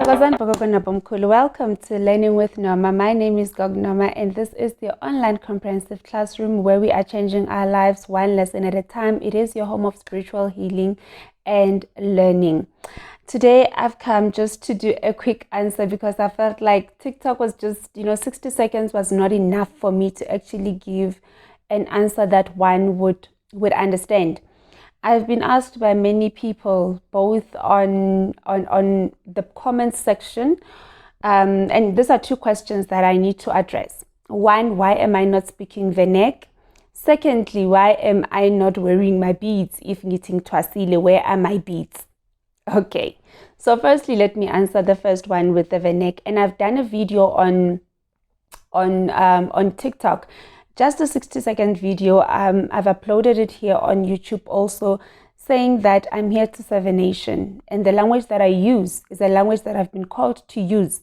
Welcome to Learning with Noma. My name is Gogo Noma, and this is the online comprehensive classroom where we are changing our lives one lesson at a time. It is your home of spiritual healing and learning. Today I've come just to do a quick answer because I felt like TikTok was just, 60 seconds was not enough for me to actually give an answer that one would understand. I've been asked by many people, both on the comments section, and these are two questions that I need to address. One, why am I not speaking Venek? Secondly, why am I not wearing my beads? If getting twasile, where are my beads? Okay, so firstly, let me answer the first one with the Venek, and I've done a video on TikTok. Just a 60-second video. I've uploaded it here on YouTube also, saying that I'm here to serve a nation. And the language that I use is a language that I've been called to use.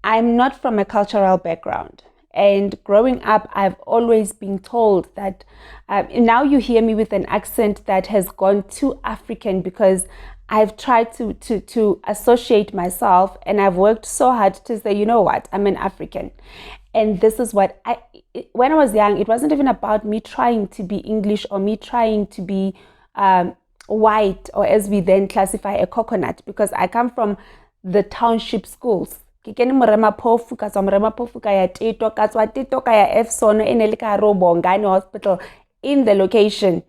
I'm not from a cultural background. And growing up, I've always been told that, now you hear me with an accent that has gone too African because I've tried to associate myself, and I've worked so hard to say, you know what, I'm an African. And this is what when I was young, it wasn't even about me trying to be English or me trying to be white, or as we then classify a coconut, because I come from the township schools. In the location,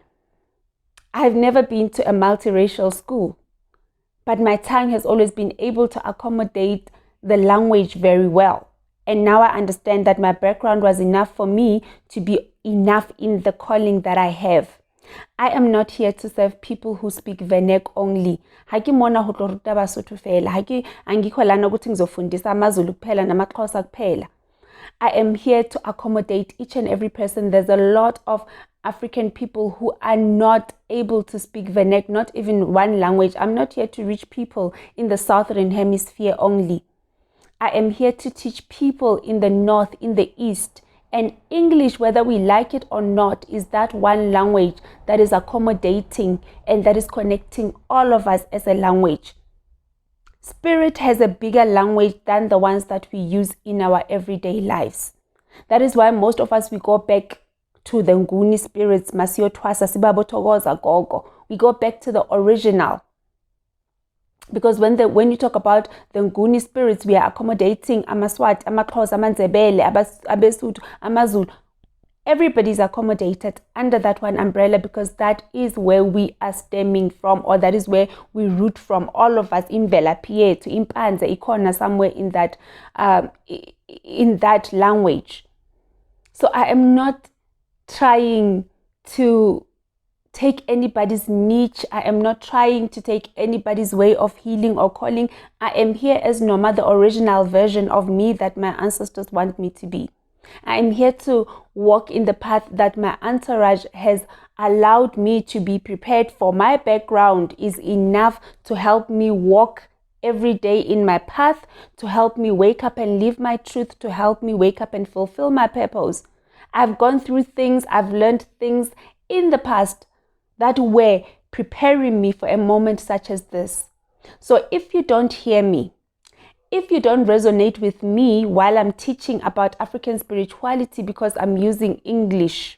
I've never been to a multiracial school, but my tongue has always been able to accommodate the language very well. And now I understand that my background was enough for me to be enough in the calling that I have. I am not here to serve people who speak Venek only. I am here to accommodate each and every person. There's a lot of African people who are not able to speak Venek, not even one language. I'm not here to reach people in the Southern Hemisphere only. I am here to teach people in the North, in the East. And English, whether we like it or not, is that one language that is accommodating and that is connecting all of us as a language. Spirit has a bigger language than the ones that we use in our everyday lives. That is why most of us, we go back to the Nguni spirits, Masio Twasa, Sibabo Togoza, Gogo. We go back to the original. Because when you talk about the Nguni spirits, we are accommodating Amaswat, Amakhoz, Amanzebele, Abesut, Amazul. Everybody's accommodated under that one umbrella, because that is where we are stemming from, or that is where we root from. All of us, Imvela, Pie, to Impanze, Ikona, somewhere in that language. So I am not trying to take anybody's niche. I am not trying to take anybody's way of healing or calling. I am here as Noma, the original version of me that my ancestors want me to be. I am here to walk in the path that my entourage has allowed me to be prepared for. My background is enough to help me walk every day in my path, to help me wake up and live my truth, to help me wake up and fulfill my purpose. I've gone through things, I've learned things in the past that were preparing me for a moment such as this. So if you don't hear me, if you don't resonate with me while I'm teaching about African spirituality because I'm using English,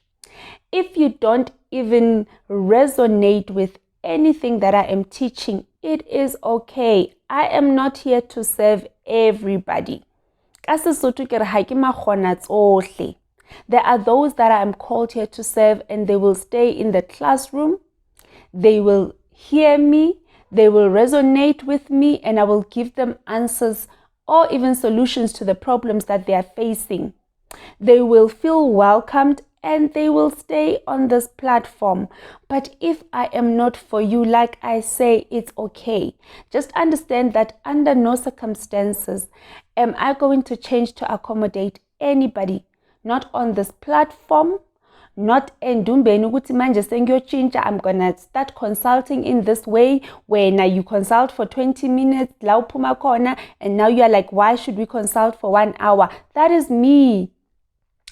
if you don't even resonate with anything that I am teaching, it is okay. I am not here to serve everybody. There are those that I am called here to serve, and they will stay in the classroom. They will hear me. They will resonate with me, and I will give them answers or even solutions to the problems that they are facing. They will feel welcomed, and they will stay on this platform. But if I am not for you, like I say, it's okay. Just understand that under no circumstances am I going to change to accommodate anybody. Not on this platform, not endumbeni ukuthi manje sengiyochintsha, I'm gonna start consulting in this way, where now you consult for 20 minutes, la uphuma khona, and now you are like, why should we consult for 1 hour? That is me.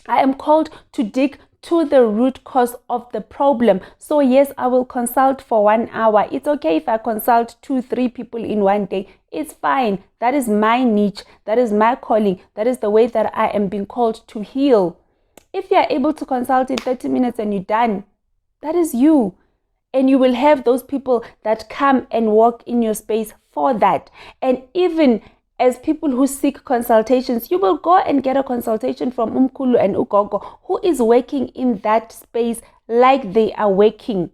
I am called to dig to the root cause of the problem. So yes, I will consult for 1 hour. It's okay if I consult 2-3 people in one day. It's fine. That is my niche. That is my calling. That is the way that I am being called to heal. If you are able to consult in 30 minutes and you're done, that is you. And you will have those people that come and walk in your space for that. And even as people who seek consultations, you will go and get a consultation from Umkulu and Ugogo, who is working in that space like they are working.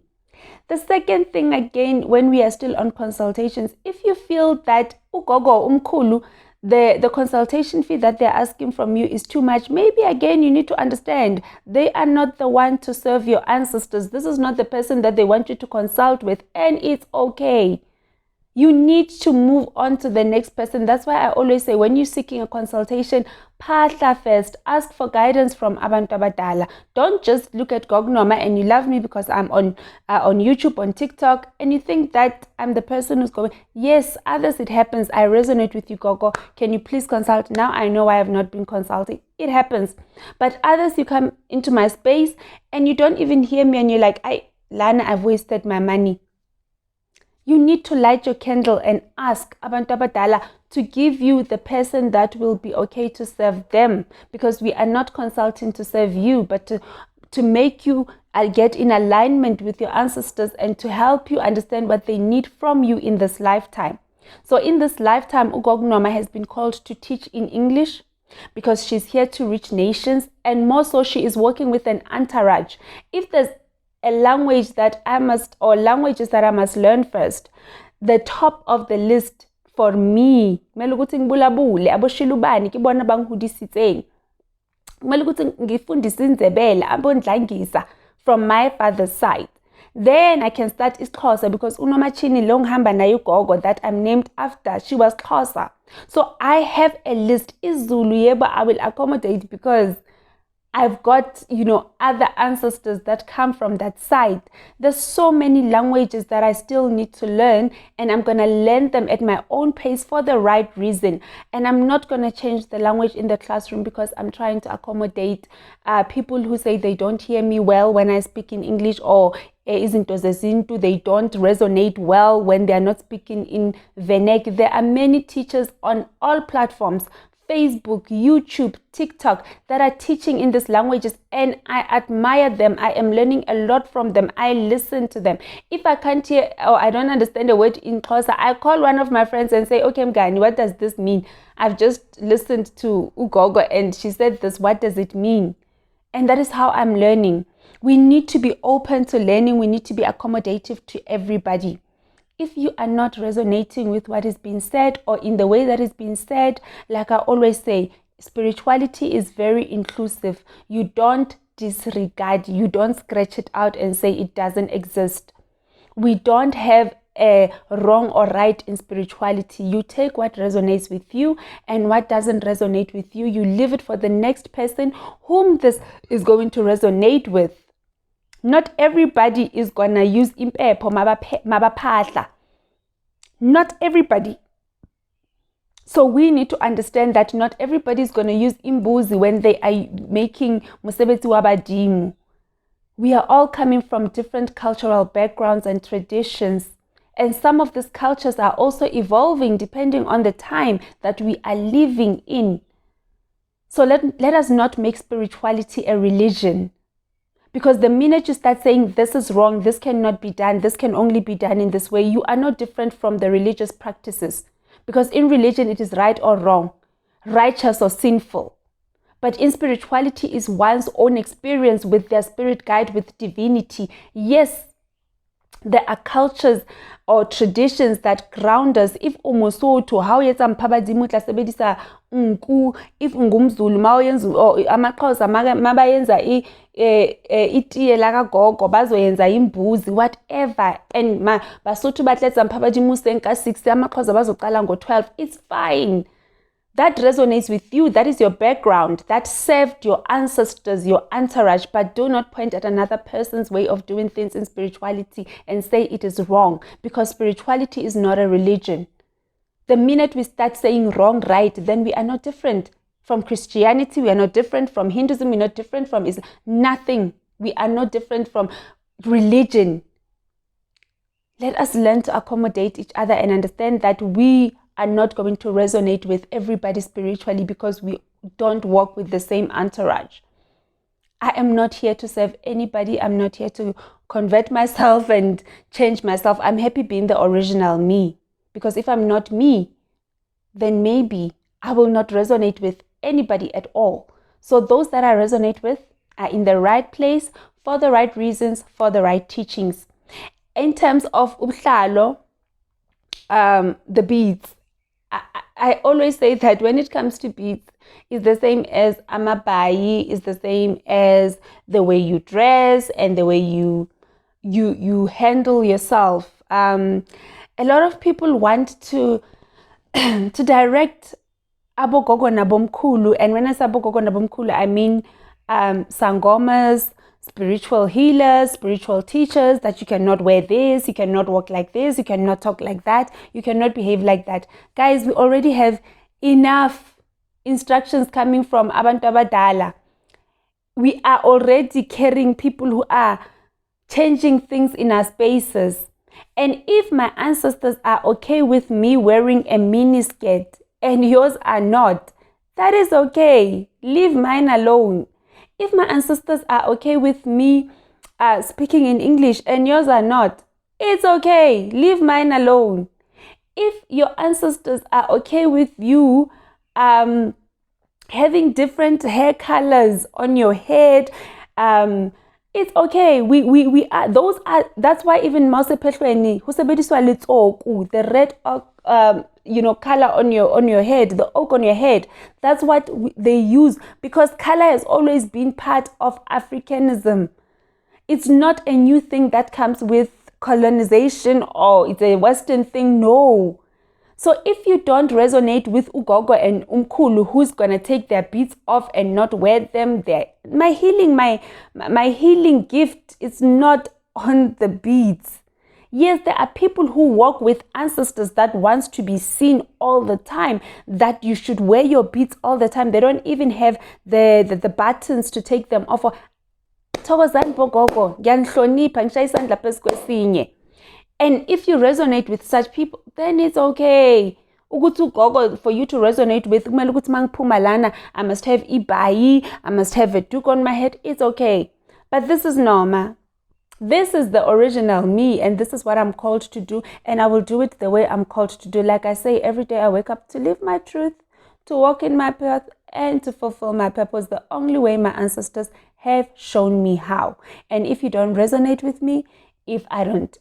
The second thing, again, when we are still on consultations, if you feel that Ugogo, Umkulu, the consultation fee that they're asking from you is too much, maybe again you need to understand they are not the one to serve your ancestors. This is not the person that they want you to consult with, and it's okay. You need to move on to the next person. That's why I always say, when you're seeking a consultation, phahla first. Ask for guidance from abantu abadala. Don't just look at Gogo Noma and you love me because I'm on YouTube, on TikTok, and you think that I'm the person who's going. Yes, others it happens. I resonate with you, Gogo. Can you please consult? Now I know I have not been consulting. It happens. But others, you come into my space and you don't even hear me and you're like, Lana, I've wasted my money. You need to light your candle and ask abantu abadala to give you the person that will be okay to serve them, because we are not consulting to serve you, but to make you get in alignment with your ancestors and to help you understand what they need from you in this lifetime. So in this lifetime, Gogo Noma has been called to teach in English because she's here to reach nations, and more so she is working with an entourage. If there's a language that I must, or languages that I must learn first, the top of the list for me, kumele ukuthi ngibulabule aboshilubani kibona bangihudisitseng, kumele ukuthi ngifundise inzebele abondlangisa from my father's side. Then I can start isiXhosa, because unomachini lo ngihamba naye ugogo that I'm named after, she was Xhosa. So I have a list. IsiZulu yebo I will accommodate, because I've got, other ancestors that come from that side. There's so many languages that I still need to learn, and I'm going to learn them at my own pace for the right reason. And I'm not going to change the language in the classroom because I'm trying to accommodate people who say they don't hear me well when I speak in English, or they don't resonate well when they're not speaking in Venek. There are many teachers on all platforms, Facebook, YouTube, TikTok, that are teaching in these languages, and I admire them. I am learning a lot from them. I listen to them. If I can't hear or I don't understand a word in Xhosa, I call one of my friends and say, okay, Kganya, what does this mean? I've just listened to Ugogo and she said this. What does it mean? And that is how I'm learning. We need to be open to learning. We need to be accommodative to everybody. If you are not resonating with what is being said or in the way that is being said, like I always say, spirituality is very inclusive. You don't disregard, you don't scratch it out and say it doesn't exist. We don't have a wrong or right in spirituality. You take what resonates with you, and what doesn't resonate with you, you leave it for the next person whom this is going to resonate with. Not everybody is gonna use impepho mabaphahla. Not everybody. So we need to understand that not everybody is gonna use imbuzi when they are making musebetsi wabadimu. We are all coming from different cultural backgrounds and traditions, and some of these cultures are also evolving depending on the time that we are living in. So let us not make spirituality a religion. Because the minute you start saying this is wrong, this cannot be done, this can only be done in this way, you are no different from the religious practices. Because in religion it is right or wrong, righteous or sinful. But in spirituality is one's own experience with their spirit guide, with divinity. Yes, there are cultures or traditions that ground us. If uMosotho, how yetsa mphapadimu tla sebedisa nku, if ungumZulu mayenza amaXhosa mabayenza itiye la kagogo bazoyenza imbuzi, whatever, and Basotho batletsa mphapadimu senka 6, amaXhosa bazoqala ngo12. It's fine. That resonates with you. That is your background. That served your ancestors, your entourage. But do not point at another person's way of doing things in spirituality and say it is wrong, because spirituality is not a religion. The minute we start saying wrong, right, then we are not different from Christianity. We are not different from Hinduism. We're not different from Islam. Nothing. We are not different from religion. Let us learn to accommodate each other and understand that we are not going to resonate with everybody spiritually because we don't walk with the same entourage. I am not here to serve anybody. I'm not here to convert myself and change myself. I'm happy being the original me. Because if I'm not me, then maybe I will not resonate with anybody at all. So those that I resonate with are in the right place, for the right reasons, for the right teachings. In terms of uhlalo, the beads, I always say that when it comes to beads, it's the same as amabai, is the same as the way you dress and the way you handle yourself. A lot of people want to to direct abo gogo nabomkhulu, and when I say abo gogo nabomkhulu, I mean sangomas, spiritual healers, spiritual teachers, that you cannot wear this, you cannot walk like this, you cannot talk like that, you cannot behave like that. Guys, we already have enough instructions coming from abantu abadala. We are already carrying people who are changing things in our spaces. And if my ancestors are okay with me wearing a mini skirt and yours are not, that is okay. Leave mine alone. If my ancestors are okay with me speaking in English and yours are not, it's okay. Leave mine alone. If your ancestors are okay with you having different hair colors on your head, it's okay. We are, those are, that's why even Mausepehlweni, the red color on your head, the oak on your head, that's what they use, because color has always been part of Africanism. It's not a new thing that comes with colonization or it's a Western thing. No. So if you don't resonate with ugogo and umkhulu, who's gonna take their beads off and not wear them, there, my healing gift is not on the beads. Yes, there are people who walk with ancestors that wants to be seen all the time, that you should wear your beads all the time. They don't even have the buttons to take them off. And if you resonate with such people, then it's okay. For you to resonate with, I must have ibai, I must have a duke on my head. It's okay. But this is Noma. This is the original me, and this is what I'm called to do, and I will do it the way I'm called to do. Like I say, every day I wake up to live my truth, to walk in my path, and to fulfill my purpose the only way my ancestors have shown me how. And if you don't resonate with me, if I don't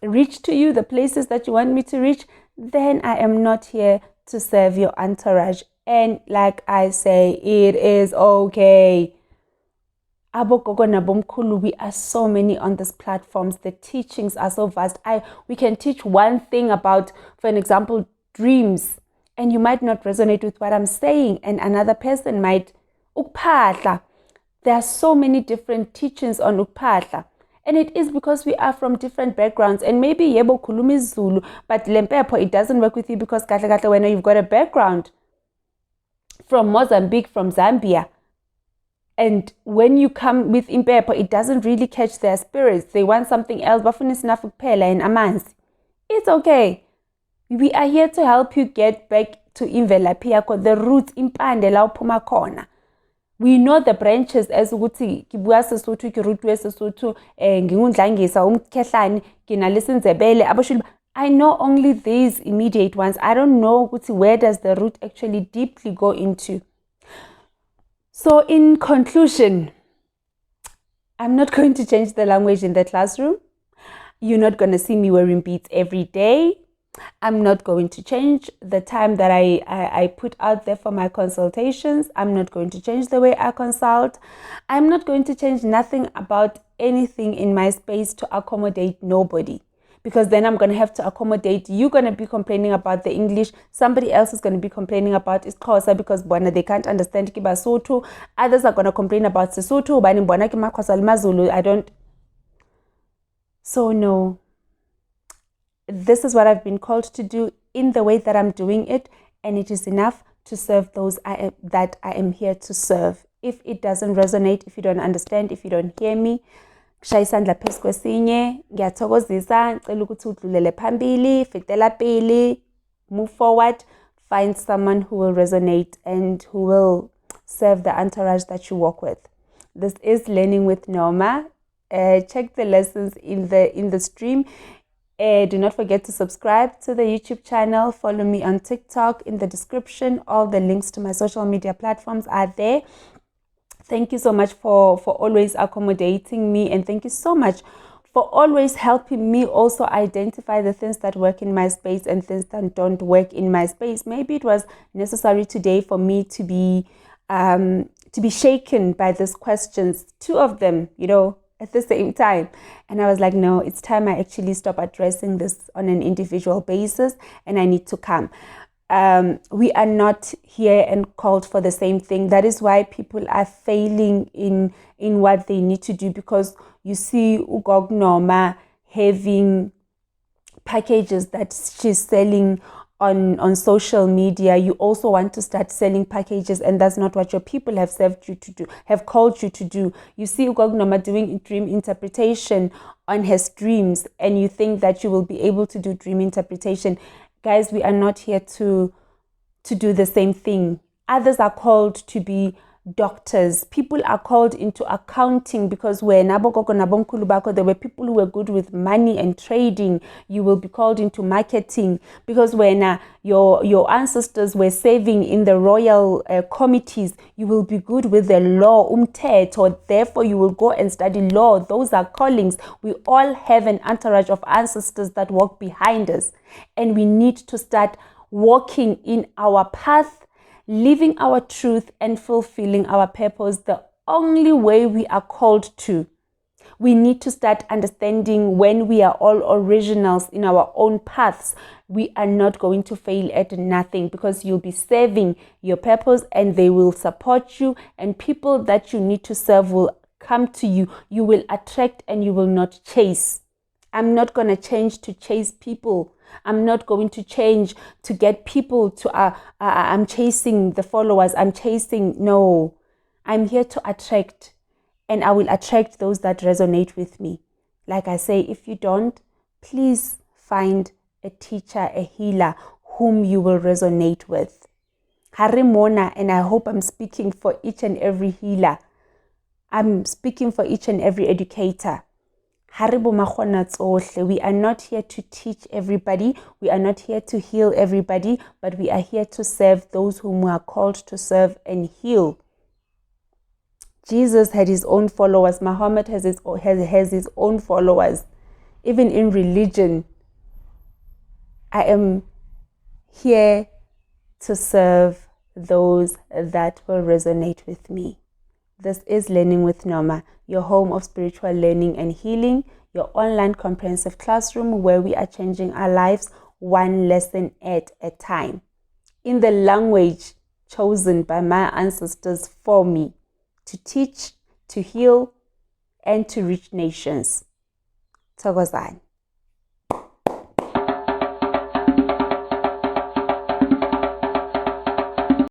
reach to you the places that you want me to reach, then I am not here to serve your entourage. And like I say, it is okay. Abogogo nabomkhulu, we are so many on these platforms. The teachings are so vast. We can teach one thing about, for an example, dreams, and you might not resonate with what I'm saying, and another person might. Ukphahla. There are so many different teachings on ukphahla. And it is because we are from different backgrounds. And maybe yebo khuluma Zulu, but Lempepo, it doesn't work with you because when you've got a background from Mozambique, from Zambia. And when you come with Impepo, it doesn't really catch their spirits. They want something else. It's okay. We are here to help you get back to imvelaphi yakho, the roots, impande la uphuma khona. We know the branches as ukuthi kibuya Sesotho, ki root Sesotho, ngingundlangisa umkhehlane, kinalisinzebele abashulu. I know only these immediate ones. I don't know ukuthi where does the root actually deeply go into. So in conclusion, I'm not going to change the language in the classroom. You're not going to see me wearing beads every day. I'm not going to change the time that I put out there for my consultations. I'm not going to change the way I consult. I'm not going to change nothing about anything in my space to accommodate nobody. Because then I'm going to have to accommodate. You're going to be complaining about the English. Somebody else is going to be complaining about isiXhosa because they can't understand Basotho. Others are going to complain about Sesotho. I don't. So no. This is what I've been called to do in the way that I'm doing it. And it is enough to serve those that I am here to serve. If it doesn't resonate, if you don't understand, if you don't hear me, kushaya isandla phezu kwesinye, ngiyathokozisa, ngicela ukuthi udlulele phambili, fitela pili, move forward, find someone who will resonate and who will serve the entourage that you walk with. This is Learning with Noma. Check the lessons in the stream. Do not forget to subscribe to the YouTube channel. Follow me on TikTok. In the description, all the links to my social media platforms are there. Thank you so much for always accommodating me, and thank you so much for always helping me also identify the things that work in my space and things that don't work in my space. Maybe it was necessary today for me to be shaken by these questions, 2 of them, at the same time. And I was like, no, it's time I actually stop addressing this on an individual basis, and I need to come. We are not here and called for the same thing. That is why people are failing in what they need to do, because you see Gogo Noma having packages that she's selling on social media. You also want to start selling packages, and that's not what your people have served you to do, have called you to do. You see Gogo Noma doing dream interpretation on her streams, and you think that you will be able to do dream interpretation. Guys, we are not here to do the same thing. Others are called to be doctors. People are called into accounting, because when there were people who were good with money and trading. You will be called into marketing, because when your ancestors were serving in the royal committees, you will be good with the law, or therefore you will go and study law. Those are callings. We all have an entourage of ancestors that walk behind us, and we need to start walking in our path, living our truth, and fulfilling our purpose the only way we are called to. We need to start understanding when we are all originals in our own paths, we are not going to fail at nothing, because you'll be serving your purpose and they will support you, and people that you need to serve will come to you. You will attract and you will not chase. I'm not going to change to chase people. I'm not going to change to get people to, I'm chasing the followers. No. I'm here to attract, and I will attract those that resonate with me. Like I say, if you don't, please find a teacher, a healer, whom you will resonate with. Harimona, and I hope I'm speaking for each and every healer. I'm speaking for each and every educator. We are not here to teach everybody. We are not here to heal everybody, but we are here to serve those whom we are called to serve and heal. Jesus had his own followers. Muhammad has his own followers. Even in religion, I am here to serve those that will resonate with me. This is Learning with Noma, your home of spiritual learning and healing, your online comprehensive classroom where we are changing our lives one lesson at a time, in the language chosen by my ancestors for me, to teach, to heal, and to reach nations. Thokozani.